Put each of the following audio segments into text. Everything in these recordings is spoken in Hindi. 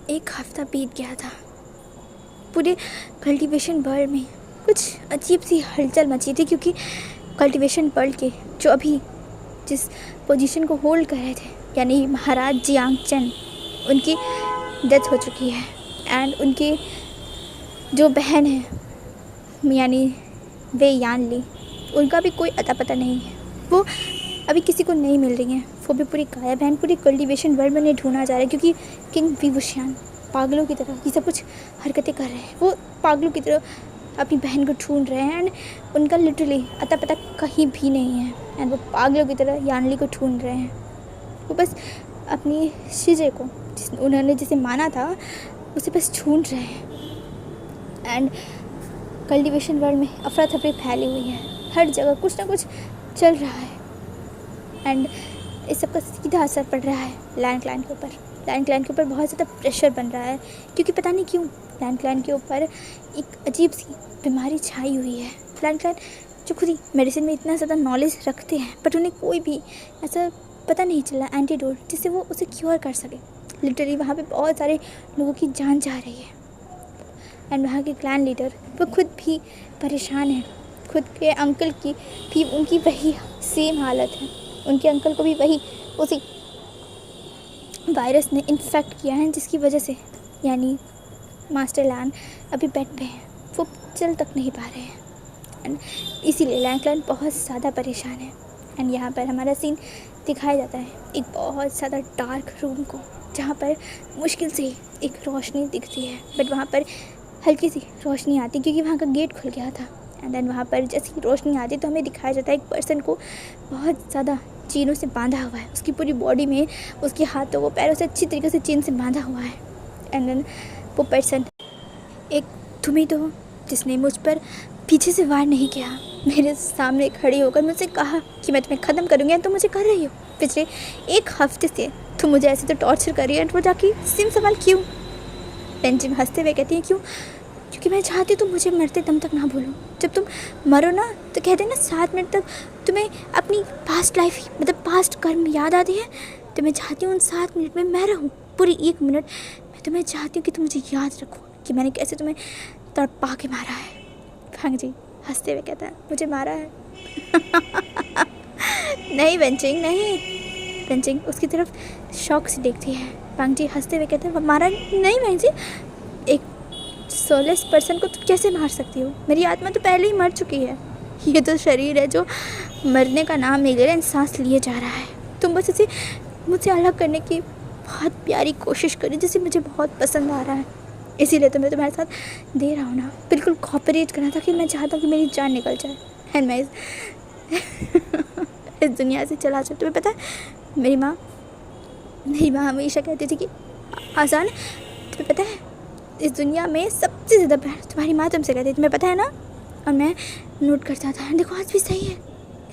एक हफ्ता बीत गया था। पूरे कल्टीवेशन वर्ल्ड में कुछ अजीब सी हलचल मची थी, क्योंकि कल्टीवेशन वर्ल्ड के जो अभी जिस पोजीशन को होल्ड कर रहे थे, यानी महाराज जियांग चेन, उनकी डेथ हो चुकी है। एंड उनकी जो बहन है यानी वे यानली, उनका भी कोई अता पता नहीं है। वो अभी किसी को नहीं मिल रही हैं, वो भी पूरी गायब हैं। पूरी कल्टीवेशन वर्ल्ड में उन्हें ढूंढा जा रहा है, क्योंकि किंग विवुशियान पागलों की तरह ये सब कुछ हरकतें कर रहे हैं। वो पागलों की तरह अपनी बहन को ढूंढ रहे हैं, एंड उनका लिटरली अता पता कहीं भी नहीं है। एंड वो पागलों की तरह यानली को ढूंढ रहे हैं। वो बस अपनी शीजे को, उन्होंने जिसे माना था, उसे बस ढूंढ रहे हैं। एंड कल्टीवेशन वर्ल्ड में अफरा तफरी फैली हुई है, हर जगह कुछ ना कुछ चल रहा है। एंड इस सब का सीधा असर पड़ रहा है लैंड क्लैन के ऊपर। लैंड क्लैन के ऊपर बहुत ज़्यादा प्रेशर बन रहा है, क्योंकि पता नहीं क्यों लैंड क्लैन के ऊपर एक अजीब सी बीमारी छाई हुई है। लैंड क्लैन जो खुद ही मेडिसिन में इतना ज़्यादा नॉलेज रखते हैं, बट उन्हें कोई भी ऐसा पता नहीं चला एंटीडोट जिससे वो उसे क्योर कर सके। लिटरली वहाँ पे बहुत सारे लोगों की जान जा रही है। एंड वहाँ के क्लैन लीडर वो खुद भी परेशान है। खुद के अंकल की भी उनकी वही सेम हालत है। उनके अंकल को भी वही उसी वायरस ने इन्फेक्ट किया है, जिसकी वजह से यानी मास्टर लैन अभी बेड पे हैं, वो चल तक नहीं पा रहे हैं। एंड इसीलिए लैंड क्लैन बहुत ज़्यादा परेशान है। एंड यहाँ पर हमारा सीन दिखाया जाता है एक बहुत ज़्यादा डार्क रूम को, जहाँ पर मुश्किल से एक रोशनी दिखती है, बट वहाँ पर हल्की सी रोशनी आती, क्योंकि वहाँ का गेट खुल गया था। एंड देन वहाँ पर जैसी रोशनी आती तो हमें दिखाया जाता है एक पर्सन को बहुत ज़्यादा चीनों से बांधा हुआ है। उसकी पूरी बॉडी में, उसके हाथों को पैरों से अच्छी तरीके से चीन से बांधा हुआ है। एंड देन वो पर्सन एक तुम्हें तो जिसने मुझ पर पीछे से वार नहीं किया, मेरे सामने खड़ी होकर मुझसे कहा कि मैं तुम्हें ख़त्म करूँगी, एंड तुम मुझे कर रही हो। पिछले एक हफ्ते से तुम मुझे ऐसे तो टॉर्चर कर रही है। एंड वो जाके सेम सवाल क्यों? पेंजिंग हंसते हुए कहती है क्यों? क्योंकि मैं चाहती हूँ तुम मुझे मरते दम तक ना भूलो। जब तुम मरो ना तो कहते हैं ना 7 मिनट तक तुम्हें अपनी पास्ट लाइफ मतलब पास्ट कर्म याद आती है, तो मैं चाहती हूँ उन 7 मिनट में मैं रहूँ। पूरी 1 मिनट मैं तुम्हें चाहती हूँ कि तुम मुझे याद रखो कि मैंने कैसे तुम्हें तड़पा के मारा है। फांग जी हंसते हुए कहता है मुझे मारा है। नहीं बेंचिंग नहीं। बेंचिंग उसकी तरफ शौक से देखती है। फांग जी हंसते हुए कहते हैं मारा नहीं बेंच जी, एक सोलेस पर्सन को तुम कैसे मार सकती हो? मेरी आत्मा तो पहले ही मर चुकी है। ये तो शरीर है जो मरने का नाम नहीं ले रहा, सांस लिए जा रहा है। तुम बस इसे मुझसे अलग करने की बहुत प्यारी कोशिश करी, जिसे मुझे बहुत पसंद आ रहा है, इसीलिए तो मैं तुम्हारे साथ दे रहा हूँ ना। बिल्कुल कॉपरेट करना था कि मैं चाहता हूँ कि मेरी जान निकल जाए एंड मैं इस दुनिया से चला जाऊँ। तुम्हें पता है मेरी माँ हमेशा कहती थी कि आसान, तुम्हें पता है इस दुनिया में सबसे ज़्यादा प्यार तुम्हारी माँ तुमसे कहती है, तुम्हें पता है ना? और मैं नोट करता था, देखो आज भी सही है।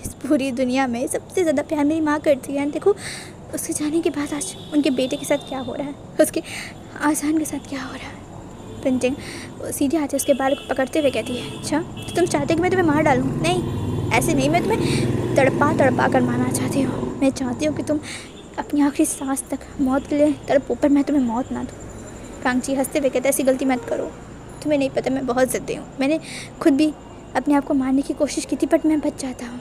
इस पूरी दुनिया में सबसे ज़्यादा प्यार मेरी माँ करती है। देखो उसके जाने के बाद आज उनके बेटे के साथ क्या हो रहा है, उसके आसान के साथ क्या हो रहा है। प्रिंटिंग सीधे आते उसके बाल को पकड़ते हुए कहती है अच्छा तो तुम चाहते कि मैं तुम्हें मार डालूँ? नहीं, ऐसे नहीं, मैं तुम्हें तड़पा कर मारना चाहती हूँ। मैं चाहती हूँ कि तुम अपनी आखिरी सांस तक मौत के लिए तड़पो, पर मैं तुम्हें मौत ना दूँ। कांगची हंसते हुए कहते ऐसी गलती मत करो, तुम्हें नहीं पता मैं बहुत ज़िद्दी हूँ। मैंने खुद भी अपने आप को मारने की कोशिश की थी, बट मैं बच जाता हूँ,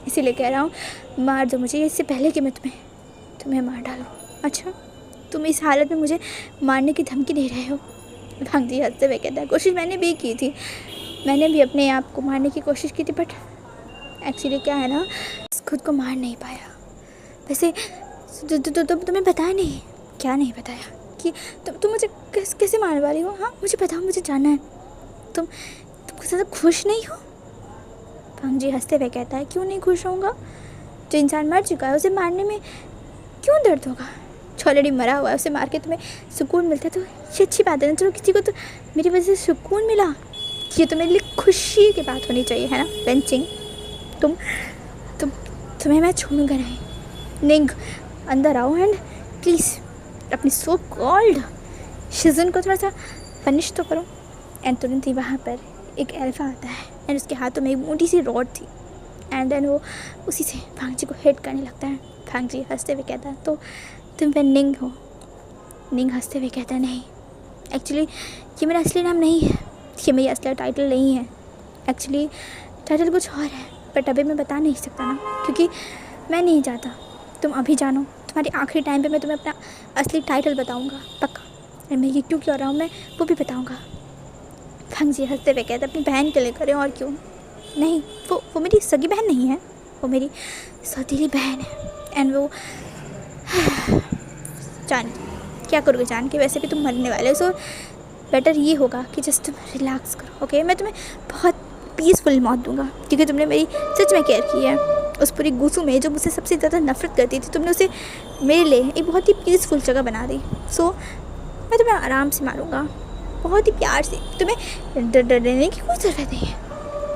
इसीलिए कह रहा हूँ मार दो मुझे इससे पहले कि मैं तुम्हें मार डालूँ। अच्छा तुम इस हालत में मुझे मारने की धमकी दे रहे हो? भांगजी हंसते हुए कहता है कोशिश मैंने भी की थी, मैंने भी अपने आप को मारने की कोशिश की थी, बट एक्चुअली क्या है ना, खुद को मार नहीं पाया। वैसे तुम्हें बताया नहीं? क्या नहीं बताया? कि तुम मुझे कैसे मारने वाली हो? हाँ मुझे बताओ, मुझे जानना है। तुम कुछ ज़्यादा खुश नहीं हो? भांगजी हंसते हुए कहता है क्यों नहीं खुश होऊंगा? जो इंसान मर चुका है उसे मारने में क्यों दर्द होगा? जो ऑलरेडी मरा हुआ है उसे मार के तुम्हें सुकून मिलता है तो ये अच्छी बात है ना। चलो किसी को तो मेरी वजह से सुकून मिला, ये तो मेरे लिए खुशी की बात होनी चाहिए है ना। बेंचिंग तुम्हें मैं छोड़ूंगा नहीं। निंग अंदर आओ एंड प्लीज़ अपनी सो कॉल्ड शिजुन को थोड़ा सा पनिश तो करो। एंड तुरंत ही वहाँ पर एक एल्फा आता है एंड उसके हाथों में एक मोटी सी रॉड थी एंड देन वो उसी से भांगजी को हिट करने लगता है। भांगजी हंसते हुए कहता है तो तुम वे निंग हो, निंग हंसते हुए कहता नहीं, एक्चुअली ये मेरा असली नाम नहीं है, ये मेरी असली टाइटल नहीं है। एक्चुअली टाइटल कुछ और है, बट अभी मैं बता नहीं सकता ना, क्योंकि मैं नहीं चाहता तुम अभी जानो। तुम्हारे आखिरी टाइम पे मैं तुम्हें अपना असली टाइटल बताऊंगा, पक्का। और मैं ये क्यों क्यों रहा हूँ मैं वो भी बताऊंगा। फंग जी हंसते हुए कहते अपनी बहन के लिए करें, और क्यों नहीं। वो मेरी सगी बहन नहीं है, वो मेरी सौतेली बहन है। एंड वो जान क्या करोगे जान के, वैसे भी तुम मरने वाले हो, सो बेटर ये होगा कि जस्ट तुम रिलैक्स करो, ओके। मैं तुम्हें बहुत पीसफुल मौत दूंगा, क्योंकि तुमने मेरी सच में केयर की है। उस पूरी गुस्सू में जो मुझसे सबसे ज़्यादा नफरत करती थी, तुमने उसे मेरे लिए एक बहुत ही पीसफुल जगह बना दी। सो मैं तुम्हें आराम से मारूंगा, बहुत ही प्यार से। तुम्हें डरने की कोई ज़रूरत नहीं है।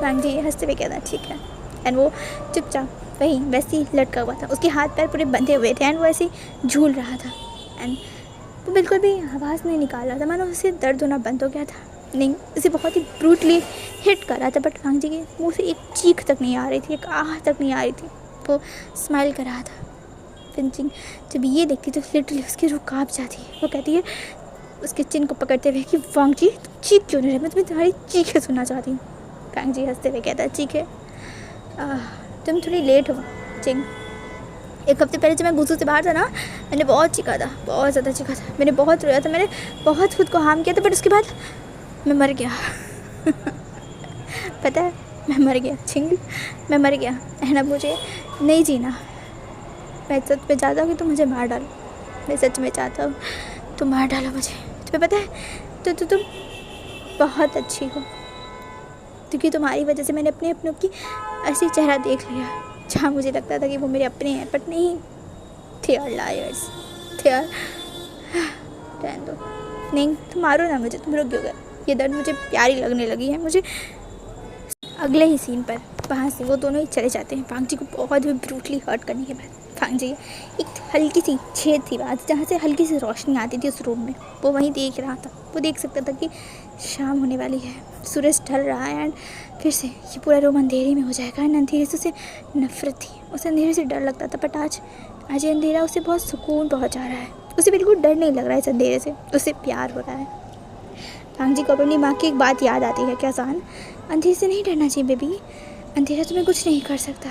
फंग जी हंसते हुए कहता ठीक है। एंड वो चुपचाप वहीं वैसे ही लटका हुआ था, उसके हाथ पैर पूरे बंधे हुए थे, एंड वो ऐसे ही झूल रहा था। एंड वो बिल्कुल भी आवाज़ नहीं निकाल रहा था, मानो उसे दर्द होना बंद हो गया था। नहीं, उसे बहुत ही ब्रूटली हिट कर रहा था, बट फंग जी के मुँह से एक चीख तक नहीं आ रही थी, एक आह तक नहीं आ रही थी। वो स्माइल कर रहा था। फिंचिंग जब ये देखती तो लिटरली उसकी रूह काँप जाती है। वो कहती है उसके चिन को पकड़ते हुए कि फंग जी तुम चीख क्यों नहीं रहे, मैं तुम्हारी चीखें सुनना चाहती हूँ। फंग जी हंसते हुए कहता है चीखें, तुम थोड़ी लेट हो चिंग। एक हफ्ते पहले जब मैं गुस्से से बाहर था ना, मैंने बहुत चीखा था, बहुत ज़्यादा चीखा था, मैंने बहुत रोया था, मैंने बहुत खुद को हार्म किया था, बट उसके बाद मैं मर गया। पता है मैं मर गया चिंग, मैं मर गया। है ना, मुझे नहीं जीना। मैं सच में चाहता हूँ कि तुम मुझे मार डालो, मैं सच में चाहता हूँ तुम मार डालो मुझे। तुम्हें पता है तो तुम बहुत अच्छी हो, क्योंकि तुम्हारी वजह से मैंने अपने अपनों की असली चेहरा देख लिया, जहाँ मुझे लगता था कि वो मेरे अपने हैं, बट नहीं, थे आर लायर्स, थे आर। रहने दो, नहीं तुम मारो ना मुझे, तुम रुक गए। ये दर्द मुझे प्यारी लगने लगी है। मुझे अगले ही सीन पर वहाँ से वो दोनों ही चले जाते हैं, फंग जी को बहुत ही ब्रूटली हर्ट करने के बाद। फंग जी एक हल्की सी छेद थी बात, जहाँ से हल्की सी रोशनी आती थी उस रूम में, वो वहीं देख रहा था। वो देख सकता था कि शाम होने वाली है, सूरज ढल रहा है, एंड फिर से ये पूरा रूम अंधेरे में हो जाएगा। एंड अंधेरे से उसे नफरत थी, उसे अंधेरे से डर लगता था, बट आज ये अंधेरा उसे बहुत सुकून पहुँचा रहा है। उसे बिल्कुल डर नहीं लग रहा है इस अंधेरे से, उसे प्यार हो रहा है। फंग जी को अपनी माँ की एक बात याद आती है, क्या सान, अंधेरे से नहीं डरना चाहिए बेबी, अंधेरा तुम्हें कुछ नहीं कर सकता।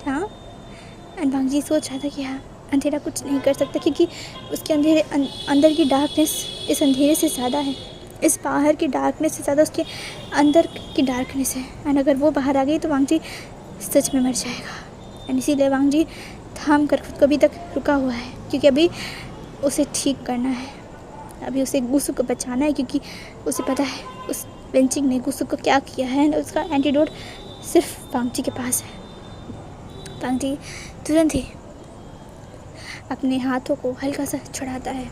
हाँ, एंड फंग जी सोच रहा था कि हाँ अंधेरा कुछ नहीं कर सकता, क्योंकि उसके अंदर की डार्कनेस इस अंधेरे से ज़्यादा है, इस बाहर की डार्कनेस से ज़्यादा उसके अंदर की डार्कनेस है। एंड अगर वो बाहर आ गई तो फंग जी सच में मर जाएगा। एंड इसीलिए फंग जी थाम कर खुद को अभी तक रुका हुआ है, क्योंकि अभी उसे ठीक करना है, अभी उसे गुस्सू को बचाना है, क्योंकि उसे पता है उस फिंचिंग ने गुस्सू को क्या किया है, एंड उसका एंटीडोट सिर्फ फंग जी के पास है। फंग जी तुरंत ही अपने हाथों को हल्का सा छुड़ाता है,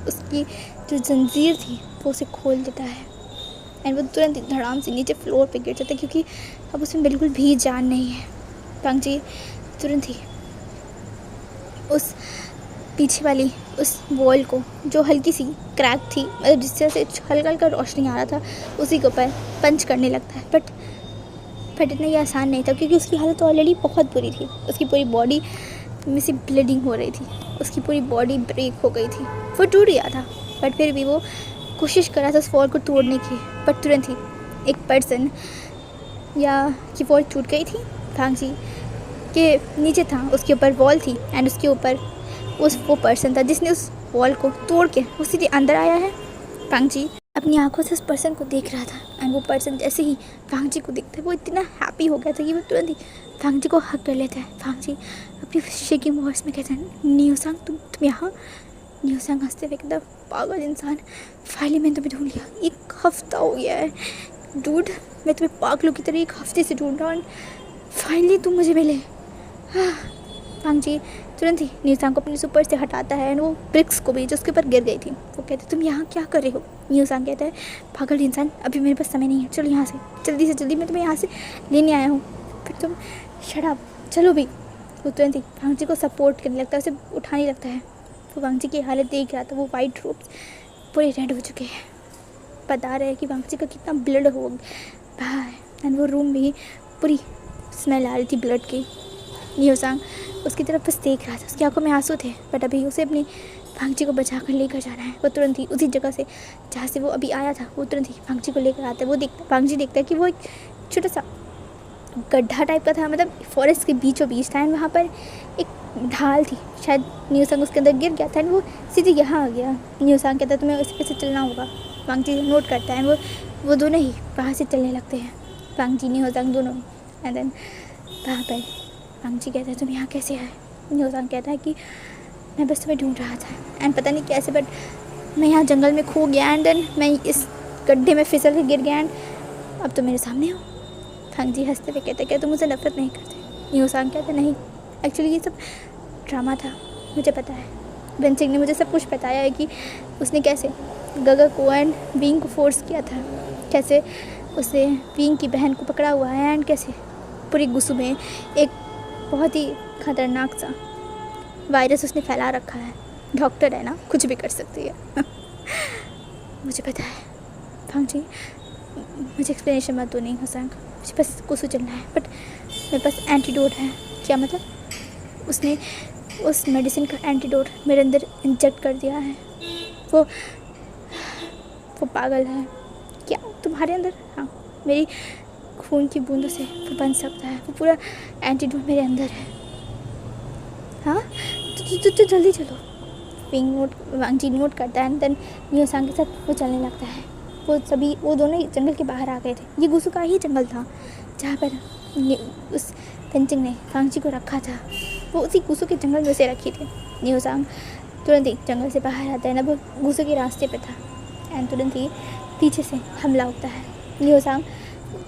उसकी जो जंजीर थी वो उसे खोल देता है, एंड वो तुरंत ही धड़ाम से नीचे फ्लोर पे गिर जाता है, क्योंकि अब उसमें बिल्कुल भी जान नहीं है। फंग जी तुरंत ही उस पीछे वाली उस वॉल को, जो हल्की सी क्रैक थी, मतलब जिससे से हल्का हल्का रोशनी आ रहा था, उसी के ऊपर पंच करने लगता है। बट इतना ही आसान नहीं था, क्योंकि उसकी हालत ऑलरेडी बहुत बुरी थी। उसकी पूरी बॉडी में से ब्लीडिंग हो रही थी, उसकी पूरी बॉडी ब्रेक हो गई थी, वो टूट गया था। बट फिर भी वो कोशिश कर रहा था उस वॉल को तोड़ने की, बट तुरंत ही एक पर्सन, या कि वॉल टूट गई थी, फंग जी के नीचे था, उसके ऊपर वॉल थी, एंड उसके ऊपर वो पर्सन था जिसने उस वॉल को तोड़ के वो सीधे अंदर आया है। फंग जी अपनी आंखों से उस पर्सन को देख रहा था, एंड वो पर्सन जैसे ही फंग जी को देखता है वो इतना हैप्पी हो गया था कि वो तुरंत ही फंग जी को हक कर लेता है। फंग जी अपनी शेकिंग वॉइस में कहता है, न्यूसंग तुम यहाँ। न्यूसंग हंसते हुए कहता, पागल इंसान, फाइनली मैंने तुम्हें ढूंढ लिया, 1 हफ्ता हो गया है डूड, मैं तुम्हें पागलों की तरह 1 हफ्ते से ढूंढ रहा हूँ, फाइनली तुम मुझे मिले। फंग जी तुरंत ही न्यूसंग को अपने ऊपर से हटाता है, एंड वो ब्रिक्स को भी जो उसके ऊपर गिर गई थी, वो कहते तुम यहाँ क्या कर रहे हो। न्यूसंग कहता है, पागल इंसान, अभी मेरे पास समय नहीं है, चलो यहाँ से जल्दी से जल्दी, मैं तुम्हें यहाँ से लेने आया हूँ, फिर तुम शराब चलो भी। वो तुरंत ही फंग जी को सपोर्ट करने लगता है, उसे उठाने लगता है। वो फंग जी की हालत देख रहा था, वो वाइट रोब्स पूरे रेड हो चुके हैं, बता रहे हैं कि फंग जी का कितना ब्लड हो रहा है, एंड वो रूम में पूरी स्मेल आ रही थी ब्लड की। न्यूसंग उसकी तरफ बस देख रहा था, उसकी आंखों में आंसू थे, बट अभी उसे अपनी भांगजी को बचा कर लेकर जाना है। वो तुरंत ही उसी जगह से जहाँ से वो अभी आया था, वो तुरंत ही भांगजी को लेकर आता है। वो देखता, भांगजी देखता है कि वो एक छोटा सा गड्ढा टाइप का था, मतलब फॉरेस्ट के बीचों बीच था। एंड वहाँ पर एक ढाल थी, शायद न्यूसंग उसके अंदर गिर गया था एंड वो सीधे यहाँ आ गया। न्यूसंग कहता है तुम्हें उस पे से चलना होगा। भांगजी नोट करता है, वो दोनों ही वहाँ से चलने लगते हैं, भांगजी न्यूसंग दोनों ही। एंड देन वहाँ पर भांगजी कहता है तुम यहाँ कैसे आए। न्यूसंग कहता है कि मैं बस तुम्हें ढूंढ रहा था एंड पता नहीं कैसे बट मैं यहाँ जंगल में खो गया एंड देन मैं इस गड्ढे में फिसल के गिर गया एंड अब तो मेरे सामने हो। भांगजी हंसते हुए कहते क्या तुम मुझे नफरत नहीं करते। न्यूसंग कहते नहीं, एक्चुअली ये सब ड्रामा था, मुझे पता है। वेंचिंग ने मुझे सब कुछ बताया है कि उसने कैसे गगा को एंड विंग को फोर्स किया था, कैसे उसने विंग की बहन को पकड़ा हुआ है एंड कैसे पूरी गुस्सू में एक बहुत ही खतरनाक सा वायरस उसने फैला रखा है। डॉक्टर है ना, कुछ भी कर सकती है। मुझे पता है भांगजी, मुझे एक्सप्लेनेशन मत दो। नहीं हंसांग, मुझे बस कुछ चलना है बट मेरे पास एंटीडोट है। क्या मतलब? उसने उस मेडिसिन का एंटीडोट मेरे अंदर इंजेक्ट कर दिया है। वो पागल है क्या तुम्हारे अंदर? हाँ, मेरी खून की बूंदों से वो बन सकता है। वो पूरा एंटीडोट मेरे अंदर है। हाँ तो जल्दी चलो। वांगजी नोट करता है एंड देन न्यूसंग के साथ वो चलने लगता है। वो दोनों ही जंगल के बाहर आ गए थे। ये गुस्सू का ही जंगल था जहाँ पर उस पेंचिंग ने वांगजी को रखा था। वो उसी गुस्सू के जंगल में से रखी थी। न्यूसंग तुरंत ही जंगल से बाहर आता है ना, वो गुस्सू के रास्ते पे था एंड तुरंत ही पीछे से हमला होता है। न्यूसंग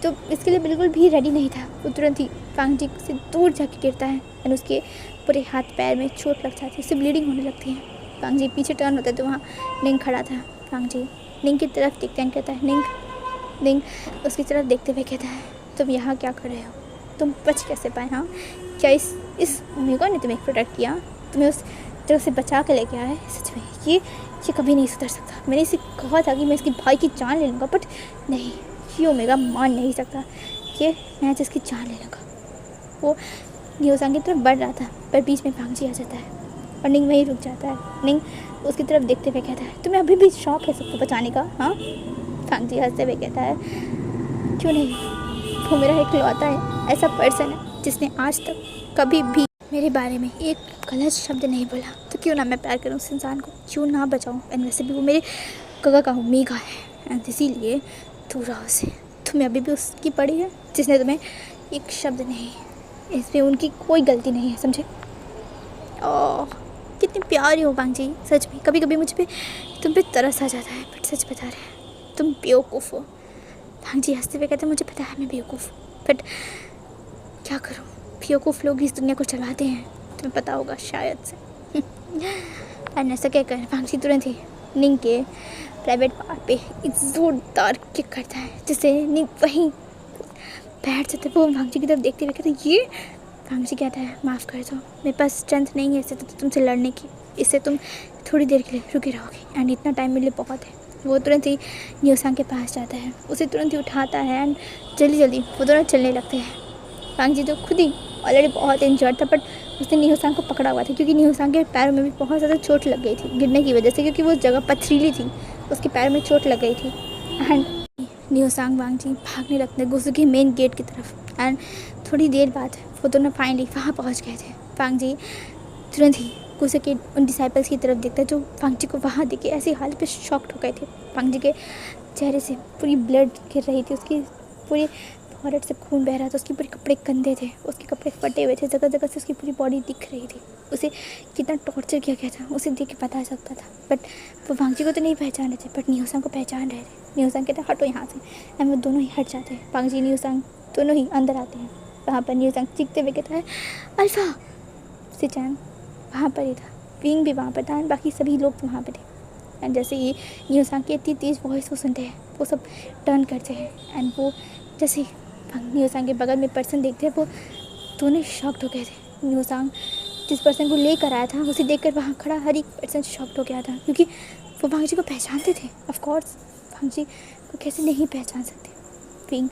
तो इसके लिए बिल्कुल भी रेडी नहीं था। वो तुरंत ही वांगजी से दूर जाके गिरता है एंड उसके पूरे हाथ पैर में चोट लग जाती है, उससे ब्लीडिंग होने लगती है। वांगजी पीछे टर्न होता है तो वहाँ निंग खड़ा था। वांगजी निंग की तरफ देखते हैं, कहता है निंग उसकी तरफ देखते हुए कहता है तुम यहाँ क्या कर रहे हो? तुम बच कैसे पाए? हाँ, क्या इस मेगा ने तुम्हें प्रोटेक्ट किया, तुम्हें उस तरफ से बचा के लेके आया? सच में ये कभी नहीं सुधर सकता। मैंने इसे कहा था कि मैं इसके भाई की जान ले लूँगा बट नहीं, ये ओमेगा मान नहीं सकता कि मैं जिसकी जान ले लूँगा। वो न्यूसंग की तरफ बढ़ रहा था पर बीच में भांगजी आ जाता है और निंग वहीं रुक जाता है। निंग उसकी तरफ देखते हुए कहता है तुम्हें अभी भी शौक है सबको बचाने का? हाँ। भांगजी हंसते हुए कहता है क्यों नहीं, वो मेरा इकलौता है ऐसा पर्सन है जिसने आज तक कभी भी मेरे बारे में एक गलत शब्द नहीं बोला। तो क्यों ना मैं प्यार करूँ उस इंसान को, क्यों ना बचाऊँ? एंड वैसे भी वो मेरे गगा का ओमेगा है एंड इसीलिए दूर रहो उसे। तुम्हें अभी भी उसकी पड़ी है जिसने तुम्हें एक शब्द नहीं, इसमें उनकी कोई गलती नहीं है, समझे? ओह कितनी प्यारी हो वांगजी, सच में कभी कभी मुझ पे तुम पे तरस आ जाता है बट सच बता रहे हैं तुम बेवकूफ़ हो। वांगजी हंसते हुए कहते मुझे पता है मैं बेवकूफ़ हूँ बट क्या करूँ, बेवकूफ़ लोग इस दुनिया को चलाते हैं, तुम्हें पता होगा शायद से। एंड ऐसा क्या कर वांगजी तुरंत ही निंग के प्राइवेट पार्ट पे एक ज़ोरदार किक करता है जिससे निंग वहीं बैठ जाते। वो वांगजी की तरफ देखते हुए कहते ये वांगजी कहता है माफ़ कर दो, मेरे पास स्ट्रेंथ नहीं है इससे तो तुमसे लड़ने की, इससे तुम थोड़ी देर के लिए रुके रहोगे एंड इतना टाइम मेरे लिए बहुत है। वो तुरंत ही न्यूसंग के पास जाता है, उसे तुरंत ही उठाता है एंड जल्दी वो दोनों चलने लगते हैं। वांगजी तो खुद ही ऑलरेडी बहुत इंजर्ड था बट उसने न्यूसंग को पकड़ा हुआ था क्योंकि न्यूसंग के पैरों में भी बहुत ज़्यादा चोट लग गई थी गिरने की वजह से, क्योंकि वो जगह पथरीली थी, उसके पैर में चोट लग गई थी। एंड न्यूसंग वांगजी भागने लगते हैं गुस्सू के मेन गेट की तरफ एंड थोड़ी देर बाद वो दोनों फाइनली वहाँ पहुँच गए थे। वांगजी तुरंत ही गुस्सू के उन डिसाइपल्स की तरफ देखता है जो वांगजी को वहाँ देखे ऐसी हालत पे शॉक्ड हो गए थे। वांगजी के चेहरे से पूरी ब्लड गिर रही थी, उसकी पूरी फॉरहेड से खून बह रहा था, उसके पूरे कपड़े गंदे थे, उसके कपड़े फटे हुए थे, जगह जगह से उसकी पूरी बॉडी दिख रही थी। उसे कितना टॉर्चर किया गया था उसे देख के पता सकता था बट वो वांगजी को तो नहीं पहचान रहे थे बट न्यूसंग को पहचान रहे थे। न्यूसंग कहते हटो यहाँ से एंड वो दोनों ही हट जाते हैं। वांगजी न्यूसंग दोनों ही अंदर आते हैं। वहाँ पर न्यूसंग चीखते हुए कहता है अल्फा। सिचैन वहाँ पर ही था, विंग भी वहाँ पर था एंड बाकी सभी लोग वहाँ पर थे। एंड जैसे ही न्यूसंग की इतनी तेज़ वॉइस को सुनते हैं वो सब टर्न करते हैं एंड वो जैसे न्यूसंग के बगल में पर्सन देखते हैं वो दोनों शॉक्ड हो गए थे। न्यूसंग जिस पर्सन को लेकर आया था उसे देखकर वहाँ खड़ा हर एक पर्सन शॉक्ड हो गया था क्योंकि वो वांगजी को पहचानते थे। ऑफ कोर्स वांगजी को कैसे नहीं पहचान सकते। विंग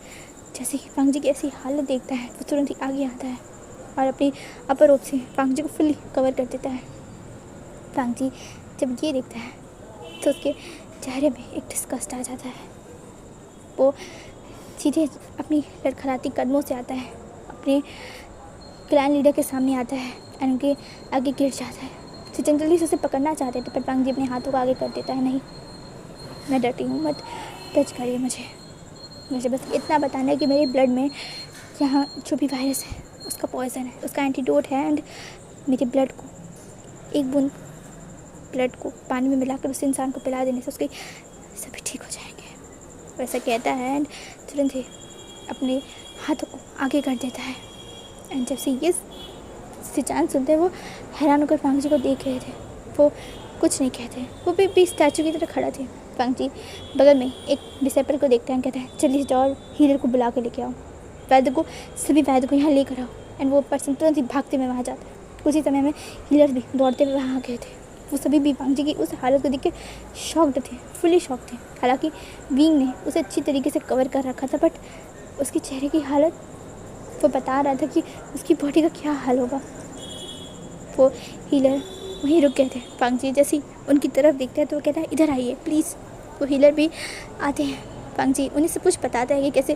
जैसे ही वांगजी की ऐसी हालत देखता है वो तुरंत ही आगे आता है और अपनी अपर रोप से वांगजी को फुल्ली कवर कर देता है। वांगजी जब ये देखता है तो उसके चेहरे में एक डिस्गस्ट आ जाता है। वो सीधे अपनी लड़खड़ाती कदमों से आता है, अपने क्लैन लीडर के सामने आता है और उनके आगे गिर जाता है। सिचन जल्दी से उसे पकड़ना चाहते थे, पर वांग जी अपने हाथों को आगे कर देता है। नहीं, मैं डरती हूँ, मत टच करिए मुझे बस इतना बताना है कि मेरे ब्लड में यहाँ जो भी वायरस है उसका पॉइजन है, उसका एंटीडोट है। एंड मेरे ब्लड को, एक बूंद ब्लड को पानी में मिलाकर उस इंसान को पिला देने से उसके सभी ठीक हो जाएंगे। वैसा कहता है एंड तुरंत ही अपने हाथों को आगे कर देता है। एंड जब से ये सिचान सुनते हैं वो हैरान होकर वांग जी को देख रहे थे। वो कुछ नहीं कहते, वो भी स्टैचू की तरह खड़ा थे। वांग जी बगल में एक डिसेपल को देखते हैं, कहते हैं जल्दी से जाओ हीलर को बुला के लेके आओ, सभी वैद्य को यहाँ लेकर आओ। एंड वो पर्सन तुरंत ही भागते में वहाँ जाता है। कुछ ही समय में हीलर भी दौड़ते हुए वहाँ आ गए थे। वो सभी भी वांग जी की उस हालत को देख के शॉक्ड थे, फुली शॉक थे। हालांकि विंग ने उसे अच्छी तरीके से कवर कर रखा था, बट उसके चेहरे की हालत वो बता रहा था कि उसकी बॉडी का क्या हाल होगा। वो हीलर वहीं रुक गए थे। वांग जी जैसे ही उनकी तरफ देखते हैं तो वो कहता है इधर आइए प्लीज़। वो हीलर भी आते हैं। वांग जी उन्हें सब कुछ बताता है कि कैसे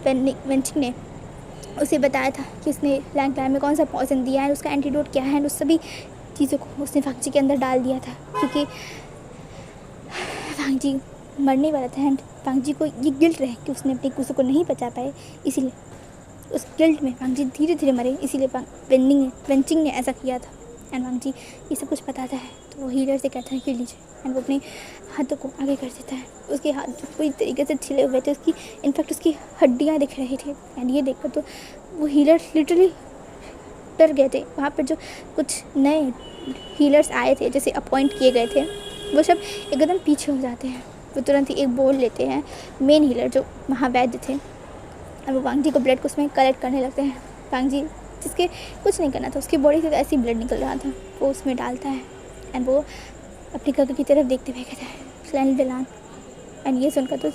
वेंचिंग ने उसे बताया था कि उसने लैंग क्लैन में कौन सा पॉइजन दिया है, उसका एंटीडोट क्या है। उस सभी चीज़ों को उसने वांग जी के अंदर डाल दिया था, क्योंकि वांग जी मरने वाला था। एंड वांग जी को ये गिल्ट रहे कि उसने अपनी कुसु को नहीं बचा पाए, इसीलिए उस गिल्ट में वांग जी धीरे धीरे मरे, इसीलिए वेंचिंग ने ऐसा किया था। एंड वांग जी ये सब कुछ बताता है तो वो हीलर से कहता है कि लीजिए। एंड वो अपने हाथों को आगे कर देता है। उसके हाथ पूरी तरीके से छिले हुए थे, इनफैक्ट उसकी हड्डियाँ दिख रही थी। एंड ये देखकर तो वो हीलर लिटरली डर गए थे। वहाँ पर जो कुछ नए हीलर्स आए थे, जैसे अपॉइंट किए गए थे, वो सब एकदम पीछे हो जाते हैं। वो तुरंत ही एक बोल लेते हैं, मेन हीलर जो महावैद्य थे, और वो वांग जी को ब्लड को उसमें कलेक्ट करने लगते हैं। वांग जी जिसके कुछ नहीं करना था, उसकी बॉडी से तो ऐसे ही ब्लड निकल रहा था, वो उसमें डालता है। एंड वो अपनी काका की तरफ देखते हुए कहता है क्लैन दिलान। एंड ये सुनकर तो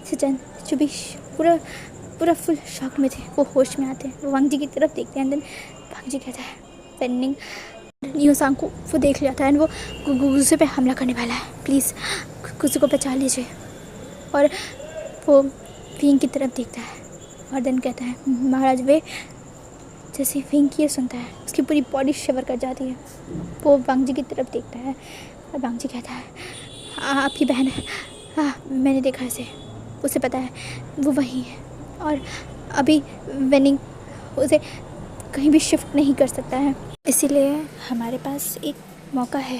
सिचन जो भी पूरा फुल शॉक में थे, वो होश में आते हैं। वो वांग जी की तरफ देखते हैं। एंड देन वांग जी कहता है पेनिंग न्यूसांग को वो देख लिया था एंड वो गुस्से पे हमला करने वाला है, प्लीज़ गुस्से को बचा लीजिए। और वो विंग की तरफ देखता है और देन कहता है महाराज वे। जैसे विंग ये सुनता है उसकी पूरी बॉडी शिवर कर जाती है। वो वांग जी की तरफ देखता है और वांग जी कहता है आपकी बहन है। हाँ मैंने देखा इसे, उसे पता है वो वही है और अभी वेनिंग उसे कहीं भी शिफ्ट नहीं कर सकता है, इसीलिए हमारे पास एक मौका है,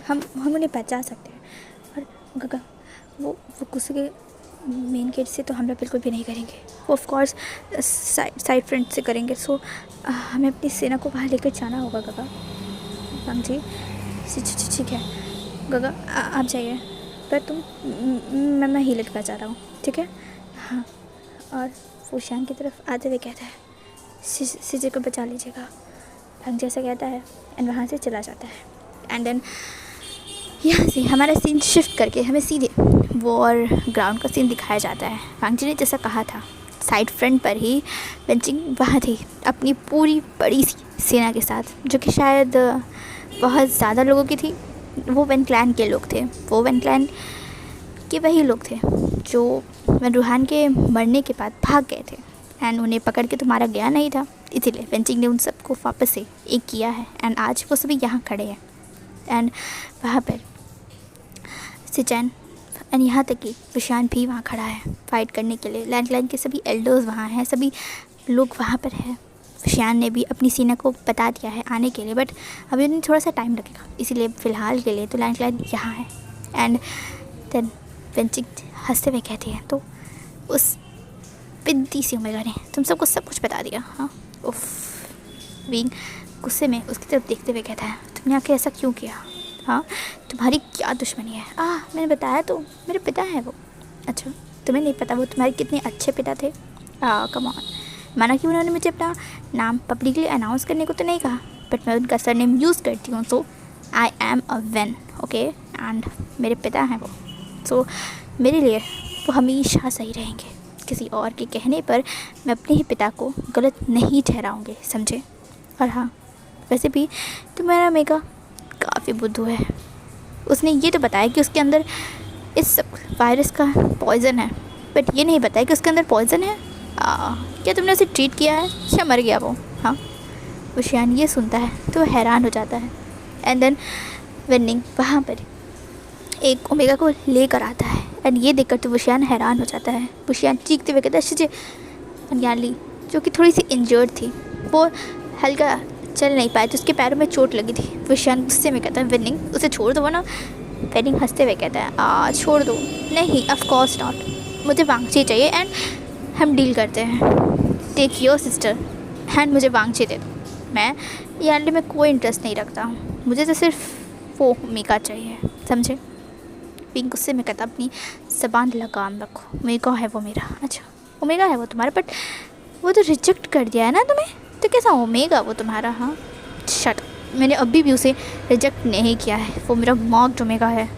हम उन्हें बचा सकते हैं। और गगा वो गुस्से के मेन गेट से तो हमला बिल्कुल भी नहीं करेंगे, वो ऑफ कोर्स साइड फ्रंट से करेंगे। सो हमें अपनी सेना को बाहर लेकर जाना होगा गगा। वांग जी ठीक है गगा आप जाइए, पर मैं ही लटका जा रहा हूँ, ठीक है। हाँ, और फूशांग की तरफ आते हुए कहता है सिजे को बचा लीजिएगा। वांग जैसा कहता है एंड वहाँ से चला जाता है। एंड देन यहाँ से हमारा सीन शिफ्ट करके हमें सीधे वॉर ग्राउंड का सीन दिखाया जाता है। वांग जी ने जैसा कहा था साइड फ्रंट पर ही वेंचिंग वहाँ थी अपनी पूरी बड़ी सी सेना के साथ, जो कि शायद बहुत ज़्यादा लोगों की थी। वो वेन क्लैन के लोग थे, वो वेन क्लैन के वही लोग थे जो वेन रूहान के मरने के बाद भाग गए थे एंड उन्हें पकड़ के तो मारा गया नहीं था, इसीलिए वेंचिंग ने उन सबको वापस से एक किया है। एंड आज वो सभी यहाँ खड़े हैं एंड वहाँ पर सिचैन एंड यहाँ तक कि विशान भी वहाँ खड़ा है फाइट करने के लिए। लैंड क्लैन के सभी एल्डर्स वहाँ हैं, सभी लोग वहाँ पर हैं। विशान ने भी अपनी सेना को बता दिया है आने के लिए, बट अभी उन्हें थोड़ा सा टाइम लगेगा, इसीलिए फ़िलहाल के लिए तो लैंड क्लैन यहाँ है। एंड देन वेंचिंग हंसते हुए कहती है तो उस पिद्दी सी ओमेगा ने तुम सबको सब कुछ बता दिया। हाँ उफ। विंग गुस्से में उसकी तरफ देखते हुए कहता है तुमने आके ऐसा क्यों किया? हाँ तुम्हारी क्या दुश्मनी है? मैंने बताया तो मेरे पिता हैं वो। अच्छा तुम्हें नहीं पता वो तुम्हारे कितने अच्छे पिता थे? कम ऑन, माना कि उन्होंने मुझे अपना नाम पब्लिकली अनाउंस करने को तो नहीं कहा, बट मैं उनका सरनेम यूज़ करती हूँ, सो आई एम अ वेन, ओके। एंड मेरे पिता हैं वो, सो मेरे लिए वो हमेशा सही रहेंगे। किसी और के कहने पर मैं अपने ही पिता को गलत नहीं ठहराऊँगी, समझे? और हाँ वैसे भी तुम्हारा मेगा काफ़ी बुद्धू है, उसने ये तो बताया कि उसके अंदर इस वायरस का पॉइज़न है, बट ये नहीं बताया कि उसके अंदर पॉइज़न है। क्या तुमने उसे ट्रीट किया है या मर गया वो? हाँ, वुशियान ये सुनता है तो हैरान हो जाता है। एंड देन वेनिंग वहाँ पर एक ओमेगा को लेकर आता है, एंड ये देखकर तो वुशियान हैरान हो जाता है। वुशियान चीखते हुए कहता है शिजे। यानली जो कि थोड़ी सी इंजर्ड थी, वो हल्का चल नहीं पाए तो उसके पैरों में चोट लगी थी। वुशियान गुस्से में कहता है वेनिंग उसे छोड़ दो ना। वेनिंग हंसते हुए कहता है छोड़ दो। नहीं, ऑफ कोर्स नॉट, मुझे वांगची चाहिए एंड हम डील करते हैं। टेक योर सिस्टर एंड मुझे वांगची दे दो। मैं यानली में कोई इंटरेस्ट नहीं रखता हूँ, मुझे तो सिर्फ वो ओमेगा चाहिए, समझे? पिंक गुस्से में कहता अपनी ज़बान लगाम रखो, ओमेगा है वो मेरा। अच्छा ओमेगा है वो तुम्हारा, बट वो तो रिजेक्ट कर दिया है ना तुम्हें, तो कैसा ओमेगा वो तुम्हारा? हाँ शट, मैंने अभी भी उसे रिजेक्ट नहीं किया है, वो मेरा मार्क्ड ओमेगा है,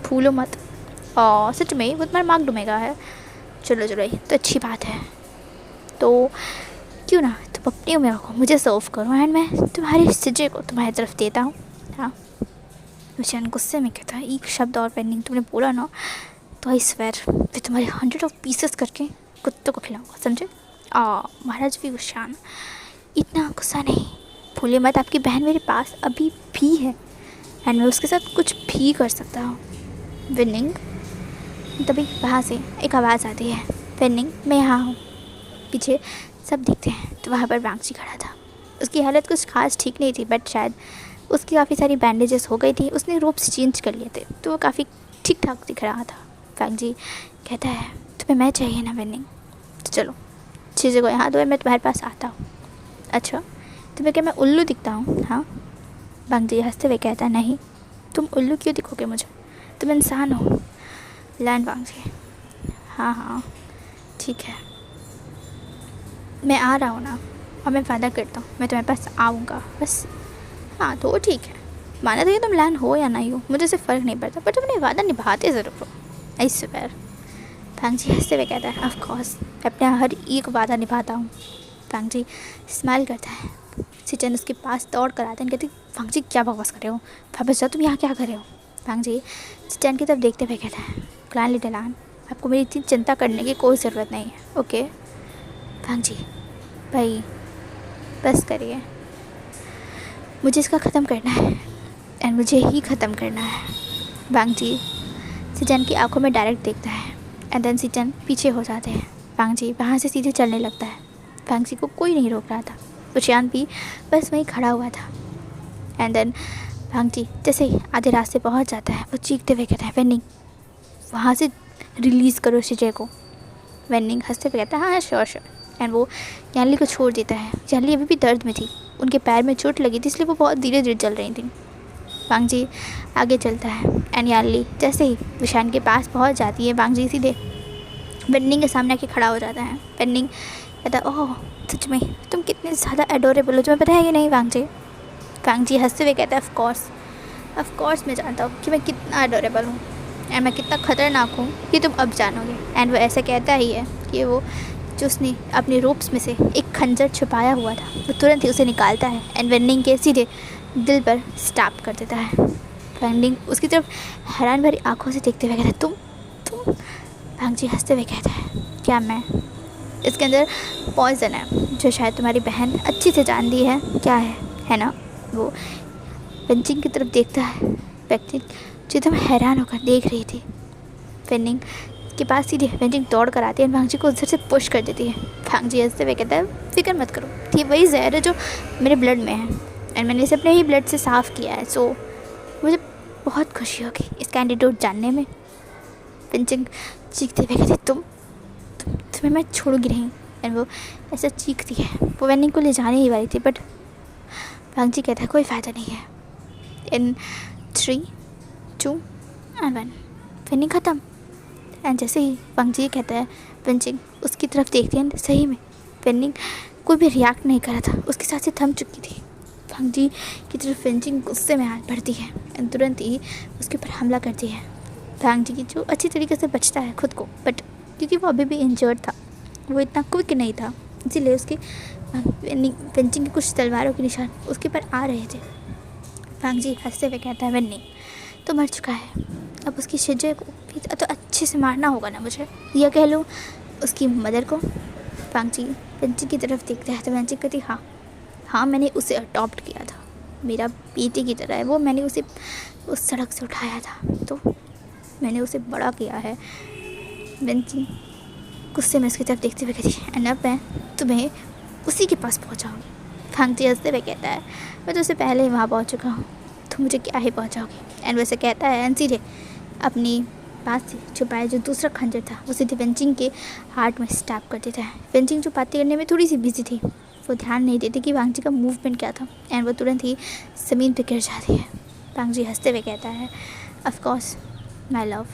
भूलो मत। और सच में वो तुम्हारा मार्क्ड ओमेगा है। चलो चलो ये तो अच्छी बात है, तो क्यों ना तुम अपनी ओमेगा को मुझे सर्व करो एंड मैं तुम्हारे सिजे को तुम्हारी तरफ देता हूँ। हाँ, वुशियान गुस्से में कहता है एक शब्द और पेंडिंग तुमने बोला ना तो आई स्वेर फिर तुम्हारे 100 पीसेस करके कुत्तों को खिलाऊंगा, समझे? महाराज भी वुशियान इतना गुस्सा नहीं, भूलिए मत आपकी बहन मेरे पास अभी भी है एंड मैं उसके साथ कुछ भी कर सकता हूँ। विनिंग तभी वहाँ से एक आवाज़ आती है, विनिंग मैं यहाँ हूँ। पीछे सब दिखते हैं तो वहाँ पर वांगची खड़ा था। उसकी हालत कुछ खास ठीक नहीं थी, बट शायद उसकी काफ़ी सारी बैंडेजेस हो गई थी, उसने रोप्स चेंज कर लिए थे तो वो काफ़ी ठीक ठाक दिख रहा था। वांगची कहता है तुम्हें मैं चाहिए ना विनिंग, तो चलो चीज़ों को यहाँ दो, मैं तुम्हारे पास आता हूँ। अच्छा तुम्हें क्या मैं उल्लू दिखता हूँ? हाँ, वांगची हंसते हुए कहता है नहीं, तुम उल्लू क्यों दिखोगे मुझे, तुम इंसान हो। लैंड वांगची हाँ हाँ ठीक है, मैं आ रहा हूँ ना, और मैं वादा करता हूँ मैं तुम्हारे पास आऊँगा बस। हाँ तो ठीक है, माना था कि तुम लैंड हो या नहीं हो मुझे से फ़र्क नहीं पड़ता, पर तुम अपने वादा निभाते ज़रूर हो। आई स्वेयर, वांगची हंसते हुए कहता है ऑफ कोर्स मैं अपना हर एक वादा निभाता हूँ। वांगची स्माइल करता है। सिचन उसके पास दौड़ कर आते हैं, कहते वांगची क्या बकवास कर रहे हो, वापस जाओ, तुम यहाँ क्या कर रहे हो? वांगची सिचन की तरफ देखते हुए कहता है क्लान लिटलान आपको मेरी इतनी चिंता करने की कोई ज़रूरत नहीं है, ओके? वांगची भाई बस करिए, मुझे इसका ख़त्म करना है एंड मुझे ही ख़त्म करना है। वांगची सिचन की आंखों में डायरेक्ट देखता है एंड देन सिचन पीछे हो जाते हैं। वांगची वहाँ से सीधे चलने लगता है। वांगची को कोई नहीं रोक रहा था, वुशियान भी बस वहीं खड़ा हुआ था। एंड देन वांगची जैसे ही आधे रास्ते पहुँच जाता है वो चीखते हुए कहता है वेनिंग वहाँ से रिलीज़ करो सिजे को। वेनिंग हंसते हुए कहता है हाँ श्योर श्योर, एंड वो यानली को छोड़ देता है। यानली अभी भी दर्द में थी, उनके पैर में चोट लगी थी इसलिए वो बहुत धीरे धीरे चल रही थी। वांगची आगे चलता है एंड यानली जैसे ही वुशियान के पास पहुंच जाती है वांगची सीधे वेनिंग के सामने आके खड़ा हो जाता है। वेनिंग कहता है ओह सच में तुम कितने ज़्यादा एडोरेबल हो, तुम्हें पता है कि नहीं वांगची? वांगची हंसते हुए कहता है ऑफ कोर्स मैं जानता हूँ कि मैं कितना एडोरेबल हूँ एंड मैं कितना ख़तरनाक हूँ, ये तुम अब जानोगे। एंड वो ऐसा कहता ही है कि वो जो उसने अपने रोप्स में से एक खंजर छुपाया हुआ था वो तुरंत ही उसे निकालता है एंड वेनिंग के सीधे दिल पर स्टैप कर देता है। वेनिंग उसकी तरफ हैरान भरी आंखों से देखते हुए कहता है तुम वांगची हंसते हुए कहता है क्या मैं? इसके अंदर पॉइज़न है जो शायद तुम्हारी बहन अच्छी से जानती है क्या है ना? वो वेनिंग की तरफ देखता है, व्यक्ति जो एकदम हैरान होकर देख रही थी। वेनिंग के पास सीधे वेनिंग दौड़ कर आती है, वांगची को उधर से पुश कर देती है। वांगची हंसते हुए कहता है फिक्र मत करो, ये वही जहर है जो मेरे ब्लड में है एंड मैंने इसे अपने ही ब्लड से साफ़ किया है, सो मुझे बहुत खुशी होगी इसका एंटीडोट जानने में। वेनिंग चीखते हुए कहती तुम्हें मैं छोड़ूंगी नहीं, एंड वो ऐसा चीखती है। वो वेनिंग को ले जाने ही वाली थी बट वांगची कहता है कोई फ़ायदा नहीं है। इन 3, 2 and 1 वेनिंग ख़त्म। एंड जैसे ही वांगची कहता है वेनिंग उसकी तरफ देखती है, सही में वेनिंग कोई भी रिएक्ट नहीं कर रहा था, उसकी सांसें थम चुकी थी। वांगची की तरफ वेनिंग गुस्से में हाथ बढ़ती है एंड तुरंत ही उसके ऊपर हमला करती है। वांगची की जो अच्छी तरीके से बचता है खुद को, बट क्योंकि वो अभी भी इंजर्ड था वो इतना क्विक नहीं था, इसीलिए उसकी वेनिंग के कुछ तलवारों के निशान उसके ऊपर आ रहे थे। वांगची हंसते हुए कहता है वेनिंग तो मर चुका है, अब उसकी शिजे को भी तो अच्छे से मारना होगा ना मुझे, या कह लो उसकी मदर को। फांगची वेंची की तरफ देखता है तो वेंची कहती हाँ मैंने उसे अडॉप्ट किया था, मेरा बेटे की तरह है वो, मैंने उसे उस सड़क से उठाया था तो मैंने उसे बड़ा किया है। वेंची गुस्से में उसकी तरफ देखते हुए कहती है एंड अब मैं तुम्हें उसी के पास पहुँचाऊँगी। फांगची हंसते हुए कहता है मैं तो उससे पहले ही वहाँ पहुँच चुका हूँ, तो मुझे क्या ही पहुँचाओगी। एंड वैसे कहता है एंड सीधे अपनी पास से छुपाया जो दूसरा खंजर था वो सीधे वेंचिंग के हार्ट में स्टैप कर देता है। वेंचिंग जो बातें करने में थोड़ी सी बिजी थी, वो ध्यान नहीं देती कि वांगजी का मूवमेंट क्या था, एंड वो तुरंत ही ज़मीन पे गिर जाती है। वांगजी हंसते हुए कहता है ऑफ कोर्स माय लव।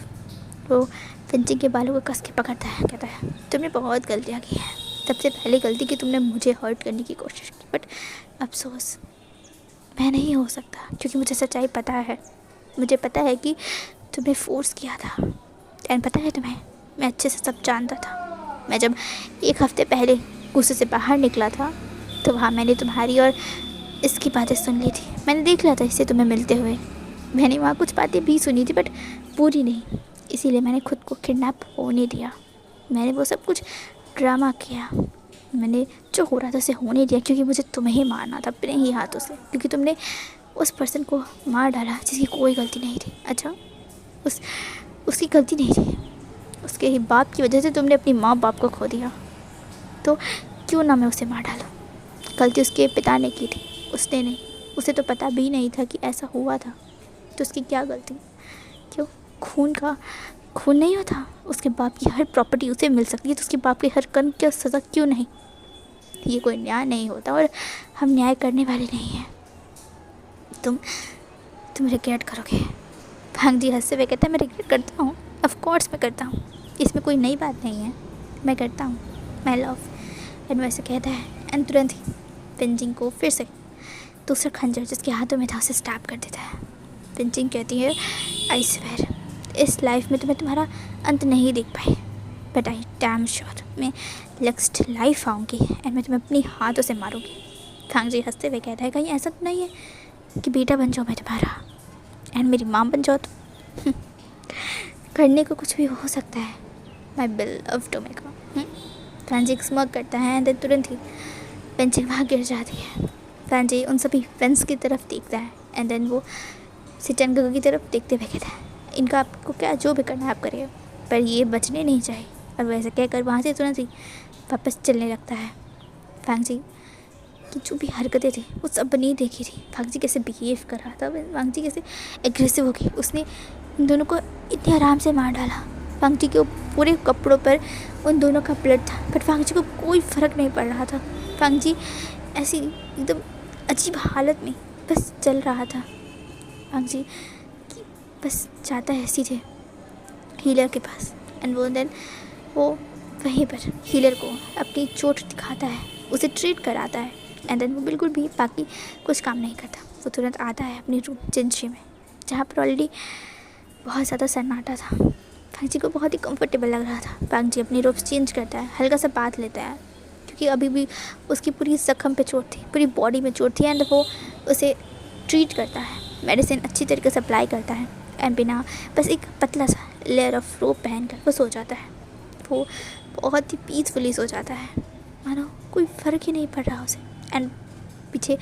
वो वेंचिंग के बालों को कस के पकड़ता है, कहता है तुमने बहुत गलतियाँ की हैं, सबसे पहली गलती कि तुमने मुझे हर्ट करने की कोशिश की, बट अफसोस मैं नहीं हो सकता क्योंकि मुझे सच्चाई पता है, मुझे पता है कि तुमने फोर्स किया था। एंड पता है तुम्हें मैं अच्छे से सब जानता था। मैं जब 1 हफ्ते पहले गुस्से से बाहर निकला था तो वहाँ मैंने तुम्हारी और इसकी बातें सुन ली थी, मैंने देख लिया था इससे तुम्हें मिलते हुए। मैंने वहाँ कुछ बातें भी सुनी थी बट पूरी नहीं, इसीलिए मैंने खुद को किडनैप होने दिया। मैंने वो सब कुछ ड्रामा किया, मैंने जो हो रहा था उसे होने दिया क्योंकि मुझे तुम्हें ही मारना था अपने ही हाथों से, क्योंकि तुमने उस पर्सन को मार डाला जिसकी कोई गलती नहीं थी। अच्छा उसकी गलती नहीं थी, उसके ही बाप की वजह से तुमने अपनी माँ बाप को खो दिया, तो क्यों ना मैं उसे मार डालूं। गलती उसके पिता ने की थी, उसने नहीं, उसे तो पता भी नहीं था कि ऐसा हुआ था, तो उसकी क्या गलती। क्यों खून नहीं होता, उसके बाप की हर प्रॉपर्टी उसे मिल सकती है, तो उसके बाप के हर कर्म की सज़ा क्यों नहीं। ये कोई न्याय नहीं होता और हम न्याय करने वाले नहीं हैं। तुम रिग्रेट करोगे। वांगजी हंसते हुए कहता है मैं रिग्रेट करता हूँ, ऑफ कोर्स मैं करता हूँ, इसमें कोई नई बात नहीं है, मैं करता हूँ माय लव। एंड वैसे कहता है एंड तुरंत ही वेंचिंग को फिर से दूसरा खंजर जिसके हाथों में था उसे स्टैप कर देता है। वेंचिंग कहती है आई स्वेयर इस लाइफ में तो मैं तुम्हारा अंत नहीं देख पाई, बट आई डैम श्योर मैं नेक्स्ट लाइफ आऊँगी एंड मैं तुम्हें अपनी हाथों से मारूंगी। वांगजी हंसते हुए कहता है कहीं ऐसा तो नहीं है कि बेटा बन जाओ मैं तुम्हारा एंड मेरी माँ बन जाओ तो करने को कुछ भी हो सकता है माई बिलव्ड टोमेको। वांगजी स्मग करता है एंड तुरंत ही वेंचिंग वहाँ गिर जाती है। वांगजी उन सभी फ्रेंड्स की तरफ देखता है एंड देन वो सिचन की तरफ देखते हुए कहता है इनका आपको क्या जो भी करना है आप करिए, पर ये बचने नहीं चाहिए। और वैसे कहकर वहाँ से तुरंत ही वापस चलने लगता है। वांगजी की जो भी हरकतें थी वो सब नहीं देखी थी, वांगजी कैसे बिहेव कर रहा था, वांगजी कैसे एग्रेसिव हो गई, उसने उन दोनों को इतने आराम से मार डाला। वांगजी के पूरे कपड़ों पर उन दोनों का ब्लड था बट वांगजी को कोई फ़र्क नहीं पड़ रहा था। वांगजी ऐसी एकदम अजीब हालत में बस चल रहा था। वांगजी बस जाता है सीधे हीलर के पास एंड वो वहीं पर हीलर को अपनी चोट दिखाता है, उसे ट्रीट कराता है एंड देन वो बिल्कुल भी बाकी कुछ काम नहीं करता। वो तुरंत आता है अपनी रूम जिनशी में जहाँ पर ऑलरेडी बहुत ज़्यादा सन्नाटा था। वांगजी को बहुत ही कंफर्टेबल लग रहा था। वांगजी अपनी रोब चेंज करता है, हल्का सा बात लेता है क्योंकि अभी भी उसकी पूरी जख्म पे चोट थी, पूरी बॉडी में चोट थी एंड वो उसे ट्रीट करता है, मेडिसिन अच्छी तरीके से अप्लाई करता है एंड बिना बस एक पतला सा लेयर ऑफ रोप पहन कर वो सो जाता है। वो बहुत ही पीसफुली सो जाता है, मानो कोई फ़र्क ही नहीं पड़ रहा उसे। एंड पीछे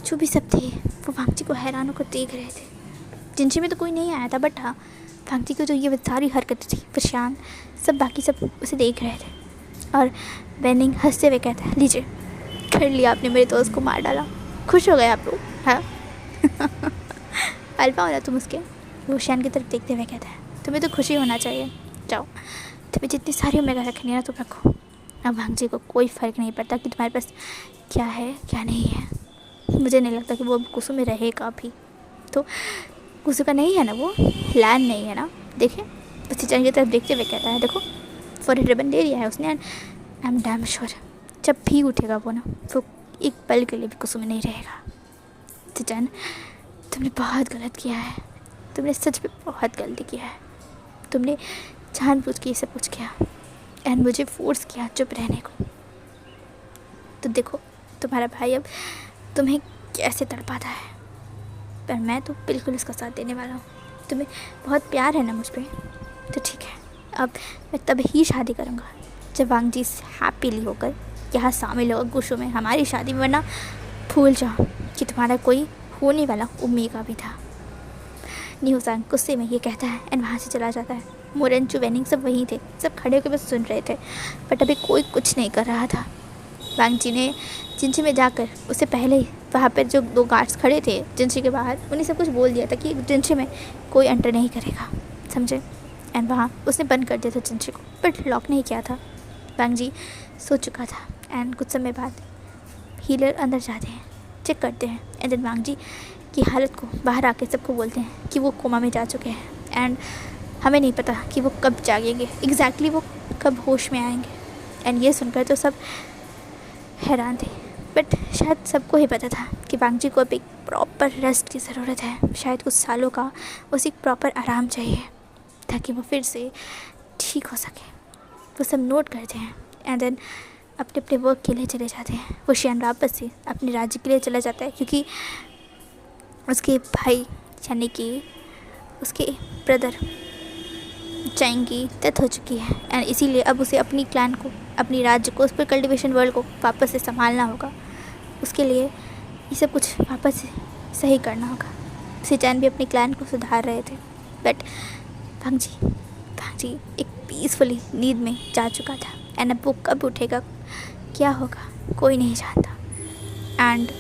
जो भी सब थे वो वांगजी को हैरान होकर देख रहे थे। जिनशी में तो कोई नहीं आया था बट हाँ वांगजी को जो ये सारी हरकतें थी परेशान सब बाकी सब उसे देख रहे थे। और बेनिंग हंसते हुए कहता है लीजिए कर लिया आपने मेरे दोस्त को मार डाला, खुश हो गए आप लोग हाँ अल्फा होना तुम उसके। वो शैन की तरफ देखते हुए कहता है तुम्हें तो खुशी होना चाहिए, जाओ तुम्हें जितनी सारी ओमेगा रखनी है ना तुम रखो। अब वांगजी को कोई फ़र्क नहीं पड़ता कि तुम्हारे पास क्या है क्या नहीं है। मुझे नहीं लगता कि वो कुसु में रहेगा अभी, तो कुसु का नहीं है ना, वो लैंड नहीं है ना। देखें बच्ची चैन की तरफ देखते हुए कहता है देखो फॉर रिबन ले लिया है उसने and I am damn sure जब भी उठेगा वो ना वो एक पल के लिए भी कुसु में नहीं रहेगा। चिचन तुमने बहुत गलत किया है, तुमने सच में बहुत गलती किया है, तुमने जानबूझ के ये सब कुछ किया एंड मुझे फोर्स किया चुप रहने को। तो देखो तुम्हारा भाई अब तुम्हें कैसे तड़पाता है, पर मैं तो बिल्कुल इसका साथ देने वाला हूँ। तुम्हें बहुत प्यार है ना मुझ पर, तो ठीक है, अब मैं तब ही शादी करूँगा जब वांग जी हैप्पीली होकर यहाँ शामिल होगा गुशों में हमारी शादी में, वरना भूल जाओ कि तुम्हारा कोई होने वाला ओमेगा भी था। न्यूज़ान गुस्से में ये कहता है एंड वहाँ से चला जाता है। मोरन चू वेनिंग सब वहीं थे, सब खड़े होकर बस सुन रहे थे, बट अभी कोई कुछ नहीं कर रहा था। वांग जी ने जिनसी में जाकर उससे पहले ही वहाँ पर जो 2 गार्ड्स खड़े थे जिनसी के बाहर, उन्हें सब कुछ बोल दिया था कि जिनसी में कोई एंटर नहीं करेगा, समझे। एंड वहाँ उसने बंद कर दिया था जिनसी को, बट लॉक नहीं किया था। वांग जी सो चुका था एंड कुछ समय बाद हीलर अंदर जाते हैं, चेक करते हैं एंड देन वांग जी की हालत को बाहर आके सबको बोलते हैं कि वो कोमा में जा चुके हैं एंड हमें नहीं पता कि वो कब जागेंगे, एग्जैक्टली वो कब होश में आएंगे। एंड ये सुनकर तो सब हैरान थे, बट शायद सबको ही पता था कि वांग जी को अब एक प्रॉपर रेस्ट की ज़रूरत है, शायद कुछ सालों का उसे एक प्रॉपर आराम चाहिए ताकि वो फिर से ठीक हो सके। वो सब नोट करते हैं एंड देन अपने अपने वर्क के लिए चले जाते हैं। वो शियान वापस से अपने राज्य के लिए चला जाता है क्योंकि उसके भाई यानी कि उसके ब्रदर चैंग की डेथ हो चुकी है एंड इसीलिए अब उसे अपनी क्लैन को, अपनी राज्य को, उस पर कल्टिवेशन वर्ल्ड को वापस से संभालना होगा। उसके लिए ये सब कुछ वापस से सही करना होगा। सिचैन भी अपनी क्लैन को सुधार रहे थे, बट वांग जी एक पीसफुली नींद में जा चुका था एंड अब वो कब उठेगा, क्या होगा, कोई नहीं जानता। एंड